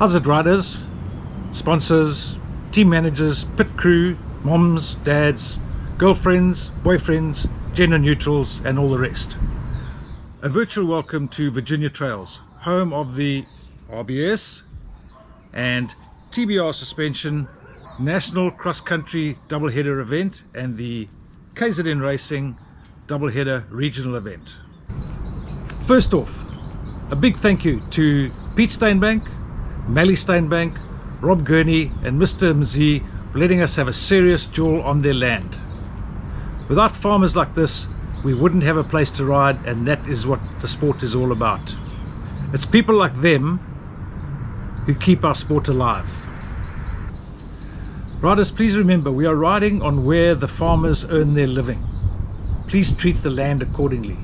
Hazard riders, sponsors, team managers, pit crew, moms, dads, girlfriends, boyfriends, gender neutrals and all the rest. A virtual welcome to Virginia Trails, home of the RBS and TBR Suspension National Cross Country Doubleheader event and the KZN Racing Doubleheader Regional event. First off, a big thank you to Pete Steinbank, Mally Steinbank, Rob Gurney and Mr. Mzee for letting us have a serious jewel on their land. Without farmers like this, we wouldn't have a place to ride, and that is what the sport is all about. It's people like them who keep our sport alive. Riders, please remember, we are riding on where the farmers earn their living. Please treat the land accordingly.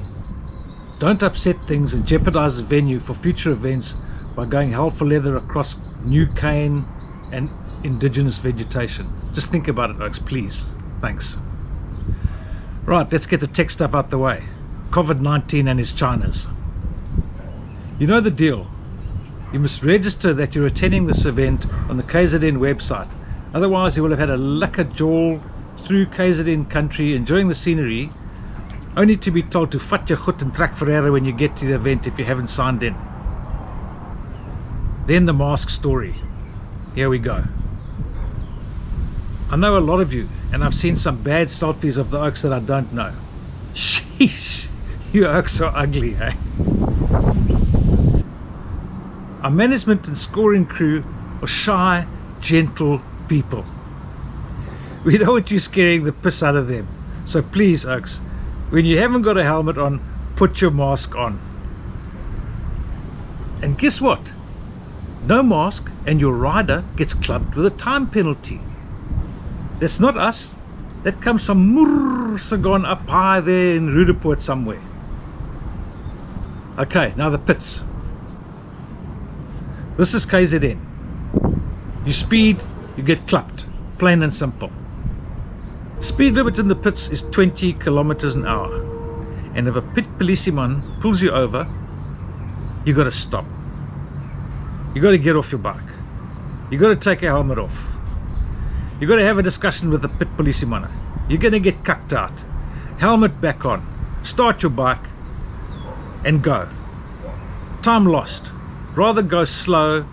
Don't upset things and jeopardize the venue for future events by going hell for leather across new cane and indigenous vegetation. Just think about it, folks, please. Thanks. Right, let's get the tech stuff out the way. COVID-19 and his Chinas. You know the deal. You must register that you're attending this event on the KZN website. Otherwise you will have had a lekker jawl through KZN country enjoying the scenery, only to be told to vat your goed and trek Ferreira when you get to the event if you haven't signed in. Then the mask story. Here we go. I know a lot of you, and I've seen some bad selfies of the oaks that I don't know. Sheesh, you oaks are ugly, eh? Our management and scoring crew are shy, gentle people. We don't want you scaring the piss out of them. So please, oaks, when you haven't got a helmet on, put your mask on. And guess what? No mask and your rider gets clubbed with a time penalty. That's not us. That comes from Mursagon up high there in Rudeport somewhere. Okay, now the pits. This is KZN. You speed, you get clapped. Plain and simple. Speed limit in the pits is 20 kilometers an hour. And if a pit policeman pulls you over, you got to stop. You got to get off your bike. You got to take your helmet off. You got to have a discussion with the pit policeman. You're going to get cucked out. Helmet back on. Start your bike and go. Time lost. Rather go slow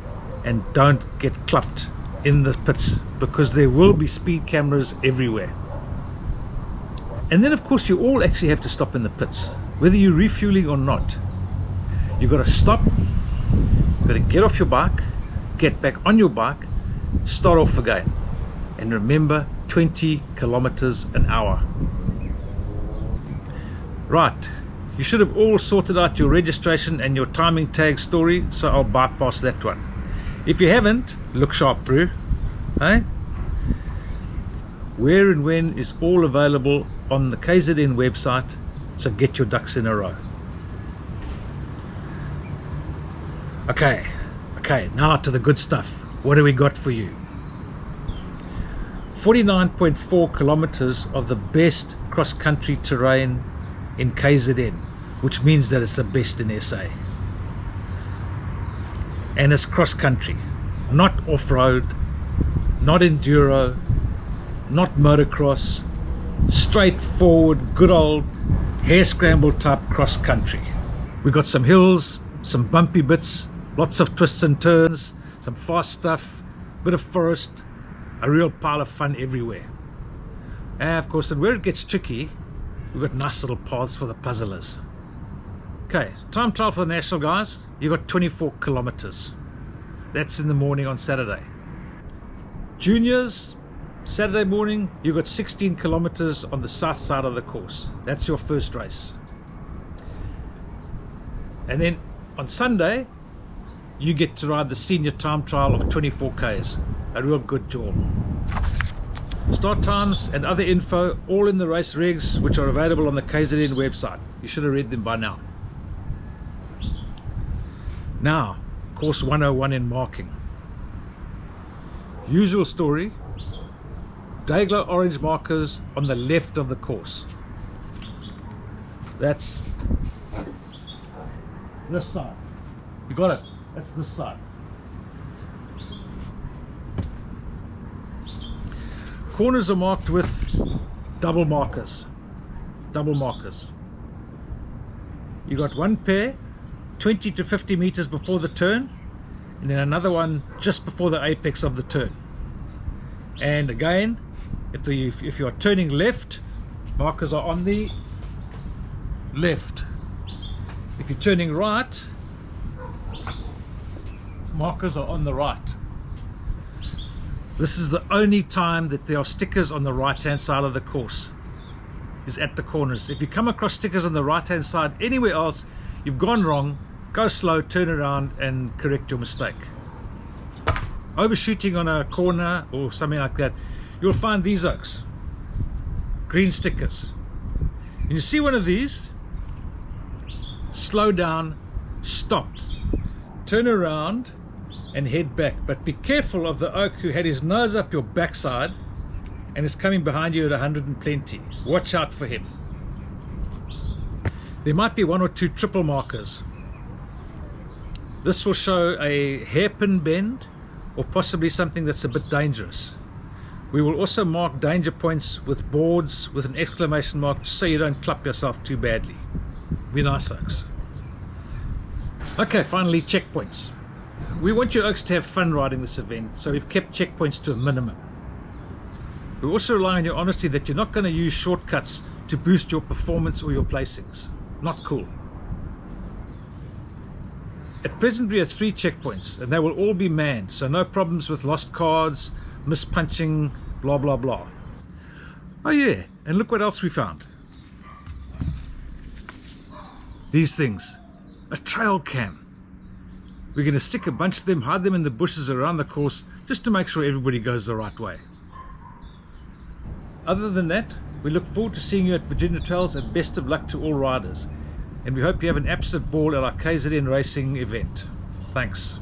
and don't get clapped in the pits, because there will be speed cameras everywhere. And then of course you all actually have to stop in the pits, whether you're refueling or not. You've got to stop, you've got to get off your bike, get back on your bike, start off again. And remember, 20 kilometers an hour. Right, you should have all sorted out your registration and your timing tag story, so I'll bypass that one. If you haven't, look sharp, brew. Eh? Where and when is all available on the KZN website, so get your ducks in a row. Okay, now to the good stuff. What do we got for you? 49.4 kilometers of the best cross-country terrain in KZN, which means that it's the best in SA. And it's cross-country, not off-road, not enduro, not motocross, straightforward, good old hare scramble type cross-country. We got some hills, some bumpy bits, lots of twists and turns, some fast stuff, bit of forest, a real pile of fun everywhere. And of course, and where it gets tricky, we've got nice little paths for the puzzlers. Okay, time trial for the national guys. You've got 24 kilometers. That's in the morning on Saturday. Juniors, Saturday morning, you've got 16 kilometers on the south side of the course. That's your first race. And then on Sunday, you get to ride the senior time trial of 24 Ks. A real good jaw. Start times and other info all in the race regs, which are available on the KZN website. You should have read them by now. Now, course 101 in marking. Usual story, Dayglow orange markers on the left of the course. That's this side. You got it? That's this side. corners are marked with double markers. You got one pair 20 to 50 meters before the turn, and then another one just before the apex of the turn. And again, if you are turning left, markers are on the left. If you're turning right, markers are on the right. This is the only time that there are stickers on the right hand side of the course, is at the corners. If you come across stickers on the right hand side anywhere else, you've gone wrong. Go slow, turn around and correct your mistake. Overshooting on a corner or something like that, you'll find these oaks, green stickers. And you see one of these, slow down, stop, turn around and head back. But be careful of the oak who had his nose up your backside and is coming behind you at 100 and plenty. Watch out for him. There might be one or two triple markers. This will show a hairpin bend or possibly something that's a bit dangerous. We will also mark danger points with boards with an exclamation mark so you don't clup yourself too badly. Be nice, oaks. Okay, finally, checkpoints. We want your oaks to have fun riding this event, so we've kept checkpoints to a minimum. We also rely on your honesty that you're not going to use shortcuts to boost your performance or your placings. Not cool. At present we have 3 checkpoints and they will all be manned, so no problems with lost cards, mispunching, blah blah blah. Oh yeah, and look what else we found. These things. A trail cam. We're going to stick a bunch of them, hide them in the bushes around the course just to make sure everybody goes the right way. Other than that, we look forward to seeing you at Virginia Trails and best of luck to all riders. And we hope you have an absolute ball at our KZN Racing event. Thanks.